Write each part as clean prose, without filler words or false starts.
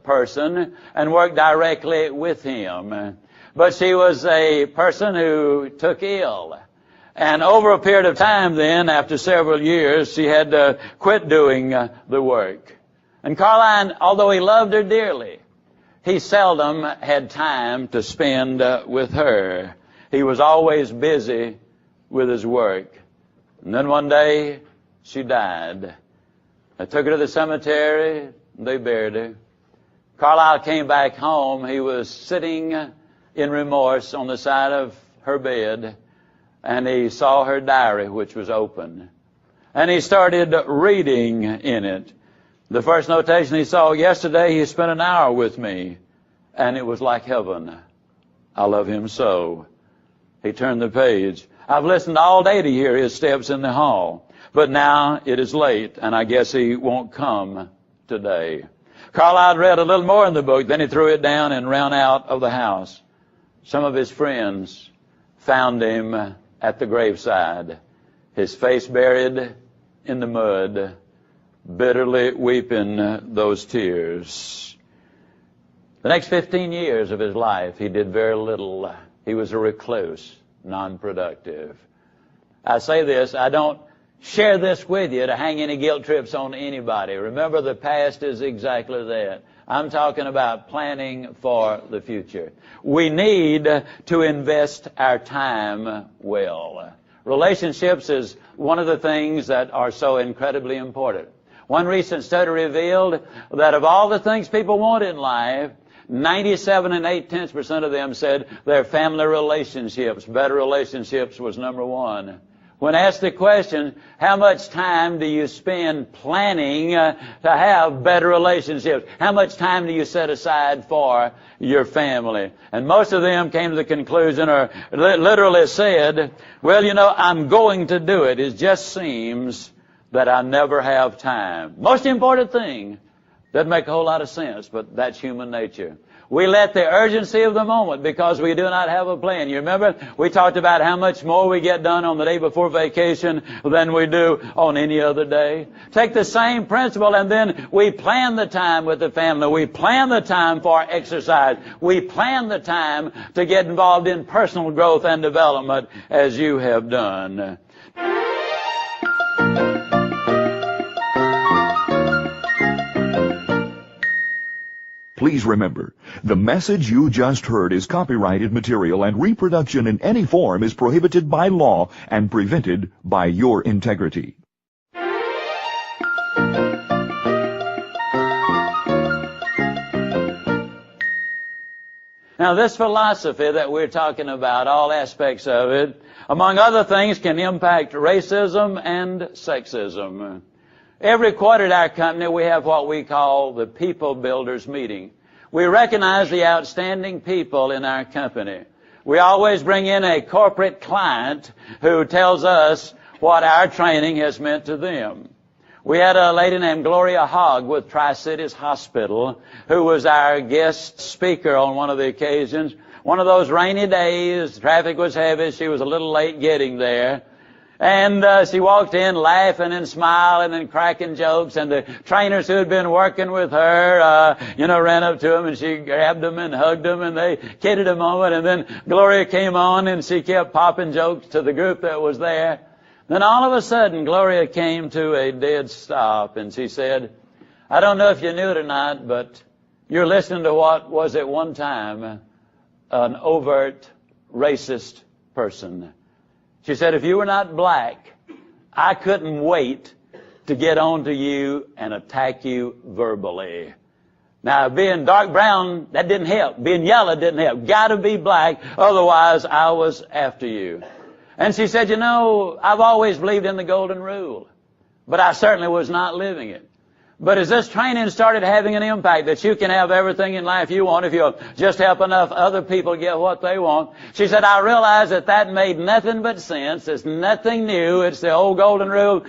person and worked directly with him. But she was a person who took ill. And over a period of time then, after several years, she had to quit doing the work. And Caroline, although he loved her dearly, he seldom had time to spend with her. He was always busy with his work. And then one day, she died. I took her to the cemetery. They buried her. Carlyle came back home. He was sitting in remorse on the side of her bed, and he saw her diary, which was open. And he started reading in it. The first notation he saw: yesterday he spent an hour with me, and it was like heaven. I love him so. He turned the page. I've listened all day to hear his steps in the hall, but now it is late, and I guess he won't come today. Carlyle read a little more in the book, then he threw it down and ran out of the house. Some of his friends found him at the graveside, his face buried in the mud, bitterly weeping those tears. The next 15 years of his life, he did very little. He was a recluse, non-productive. I say this, I don't share this with you to hang any guilt trips on anybody. Remember, the past is exactly that. I'm talking about planning for the future. We need to invest our time well. Relationships is one of the things that are so incredibly important. One recent study revealed that of all the things people want in life, 97 8/10% of them said their family relationships, better relationships, was number one. When asked the question, how much time do you spend planning to have better relationships? How much time do you set aside for your family? And most of them came to the conclusion, or literally said, well, you know, I'm going to do it. It just seems that I never have time. Most important thing. Doesn't make a whole lot of sense, but that's human nature. We let the urgency of the moment, because we do not have a plan. You remember, we talked about how much more we get done on the day before vacation than we do on any other day. Take the same principle, and then we plan the time with the family. We plan the time for exercise. We plan the time to get involved in personal growth and development, as you have done. Please remember, the message you just heard is copyrighted material, and reproduction in any form is prohibited by law and prevented by your integrity. Now, this philosophy that we're talking about, all aspects of it, among other things, can impact racism and sexism. Every quarter at our company, we have what we call the People Builders meeting. We recognize the outstanding people in our company. We always bring in a corporate client who tells us what our training has meant to them. We had a lady named Gloria Hogg with Tri-Cities Hospital who was our guest speaker on one of the occasions. One of those rainy days, traffic was heavy, she was a little late getting there. And she walked in laughing and smiling and cracking jokes, and the trainers who had been working with her, ran up to them, and she grabbed them and hugged them, and they kidded a moment, and then Gloria came on, and she kept popping jokes to the group that was there. Then all of a sudden, Gloria came to a dead stop, and she said, I don't know if you knew it or not, but you're listening to what was at one time an overt racist person. She said, if you were not black, I couldn't wait to get on to you and attack you verbally. Now, being dark brown, that didn't help. Being yellow didn't help. Got to be black, otherwise I was after you. And she said, I've always believed in the golden rule, but I certainly was not living it. But as this training started having an impact that you can have everything in life you want if you'll just help enough other people get what they want, she said, I realized that made nothing but sense. It's nothing new. It's the old golden rule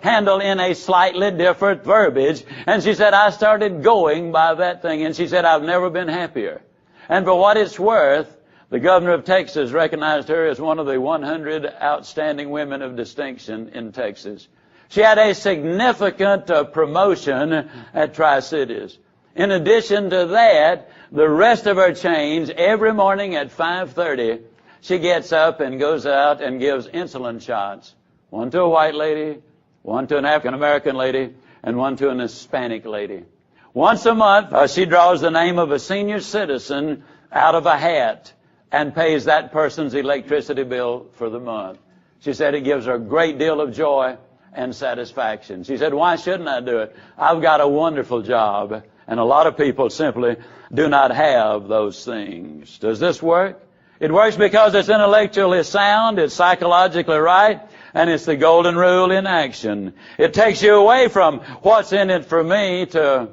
handled in a slightly different verbiage. And she said, I started going by that thing. And she said, I've never been happier. And for what it's worth, the governor of Texas recognized her as one of the 100 outstanding women of distinction in Texas. She had a significant promotion at Tri-Cities. In addition to that, the rest of her change, every morning at 5:30, she gets up and goes out and gives insulin shots. One to a white lady, one to an African-American lady, and one to an Hispanic lady. Once a month, she draws the name of a senior citizen out of a hat and pays that person's electricity bill for the month. She said it gives her a great deal of joy and satisfaction. She said, why shouldn't I do it? I've got a wonderful job, and a lot of people simply do not have those things. Does this work? It works because it's intellectually sound, it's psychologically right, and it's the golden rule in action. It takes you away from what's in it for me to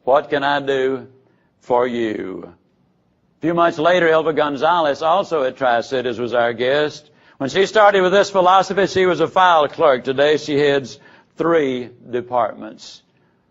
what can I do for you. A few months later, Elva Gonzalez, also at Tri-Cities, was our guest. When she started with this philosophy, she was a file clerk. Today she heads 3 departments.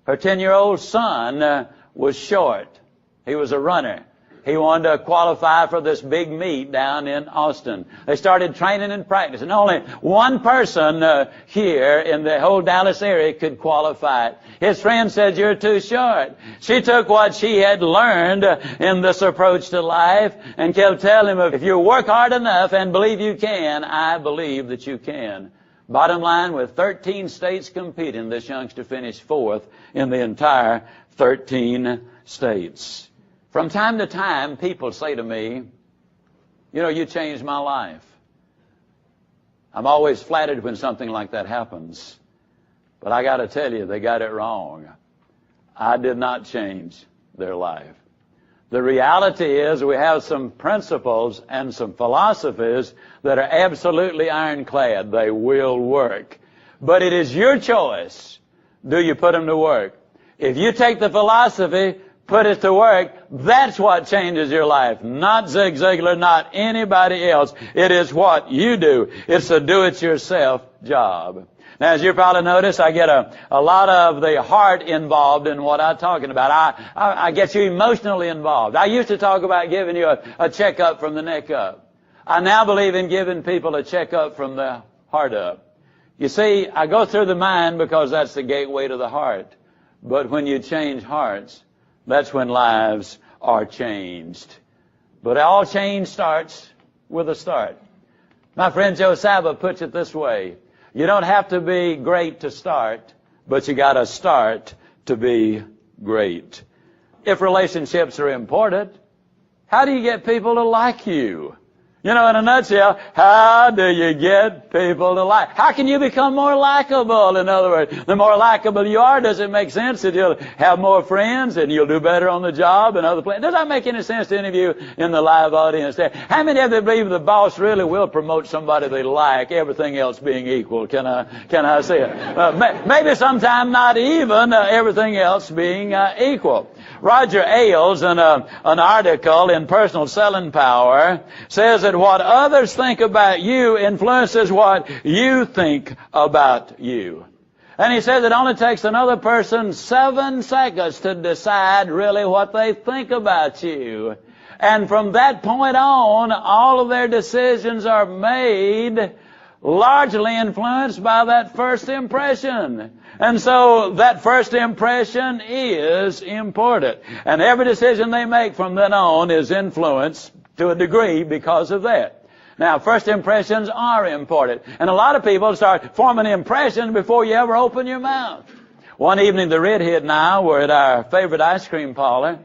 Her 10-year-old son was short. He was a runner. He wanted to qualify for this big meet down in Austin. They started training and practicing. Only one person here in the whole Dallas area could qualify. His friend said, you're too short. She took what she had learned in this approach to life and kept telling him, if you work hard enough and believe you can, I believe that you can. Bottom line, with 13 states competing, this youngster finished 4th in the entire 13 states. From time to time, people say to me, you know, you changed my life. I'm always flattered when something like that happens. But I got to tell you, they got it wrong. I did not change their life. The reality is we have some principles and some philosophies that are absolutely ironclad. They will work. But it is your choice. Do you put them to work? If you take the philosophy, put it to work, that's what changes your life. Not Zig Ziglar, not anybody else. It is what you do. It's a do-it-yourself job. Now, as you probably notice, I get a lot of the heart involved in what I'm talking about. I get you emotionally involved. I used to talk about giving you a checkup from the neck up. I now believe in giving people a checkup from the heart up. You see, I go through the mind because that's the gateway to the heart. But when you change hearts, that's when lives are changed. But all change starts with a start. My friend Joe Saba puts it this way. You don't have to be great to start, but you got to start to be great. If relationships are important, how do you get people to like you? You know, in a nutshell, how do you get people to like? How can you become more likable? In other words, the more likable you are, does it make sense that you'll have more friends and you'll do better on the job and other places? Does that make any sense to any of you in the live audience there? How many of you believe the boss really will promote somebody they like, everything else being equal? Can I say it? Maybe sometime not even everything else being equal. Roger Ailes, in an article in Personal Selling Power, says that what others think about you influences what you think about you. And he says it only takes another person 7 seconds to decide really what they think about you. And from that point on, all of their decisions are made largely influenced by that first impression. And so that first impression is important. And every decision they make from then on is influenced to a degree because of that. Now, first impressions are important. And a lot of people start forming impressions before you ever open your mouth. One evening, the redhead and I were at our favorite ice cream parlor.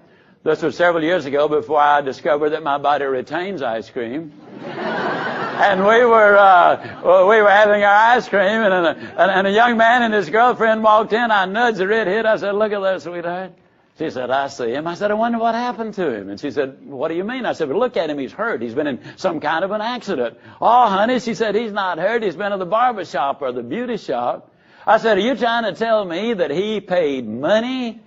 This was several years ago before I discovered that my body retains ice cream. And we were having our ice cream, and a young man and his girlfriend walked in. I nudged the redhead. I said, look at that, sweetheart. She said, I see him. I said, I wonder what happened to him. And she said, what do you mean? I said, well, look at him. He's hurt. He's been in some kind of an accident. Oh, honey, she said, he's not hurt. He's been to the barber shop or the beauty shop. I said, are you trying to tell me that he paid money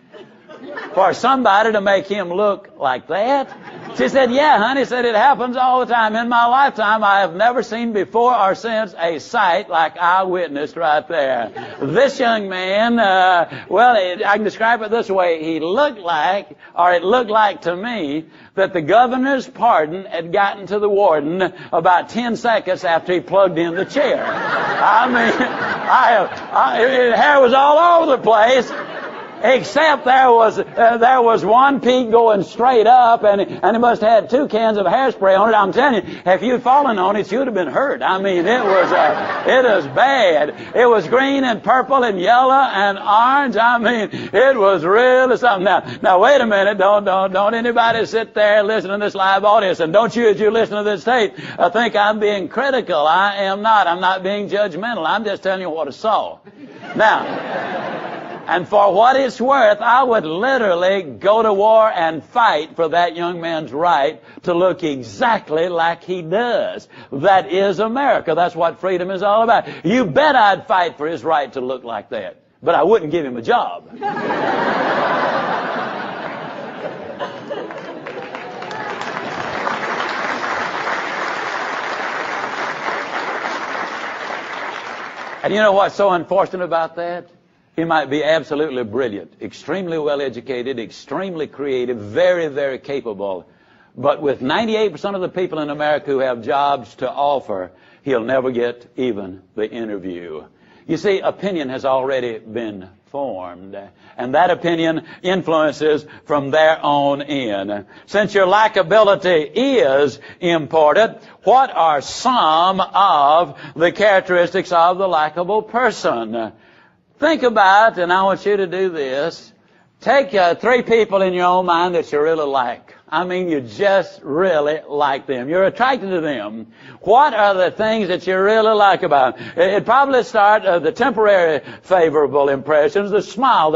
for somebody to make him look like that? She said, yeah, honey. Said, it happens all the time. In my lifetime, I have never seen before or since a sight like I witnessed right there. This young man, I can describe it this way. He looked like, or it looked like to me, that the governor's pardon had gotten to the warden about 10 seconds after he plugged in the chair. I mean, hair was all over the place. Except there was one peak going straight up, and it must have had 2 cans of hairspray on it. I'm telling you, if you'd fallen on it, you'd have been hurt. I mean, it was bad. It was green and purple and yellow and orange. I mean, it was really something. Now wait a minute. Don't anybody sit there and listen to this live audience, and don't you, as you listen to this tape, think I'm being critical. I am not. I'm not being judgmental. I'm just telling you what I saw. Now, and for what it's worth, I would literally go to war and fight for that young man's right to look exactly like he does. That is America. That's what freedom is all about. You bet I'd fight for his right to look like that. But I wouldn't give him a job. And you know what's so unfortunate about that? He might be absolutely brilliant, extremely well educated, extremely creative, very, very capable. But with 98% of the people in America who have jobs to offer, he'll never get even the interview. You see, opinion has already been formed, and that opinion influences from there on in. Since your likability is important, what are some of the characteristics of the likable person? Think about, and I want you to do this, take 3 people in your own mind that you really like. I mean, you just really like them. You're attracted to them. What are the things that you really like about them? It'd probably start the temporary favorable impressions, the smile,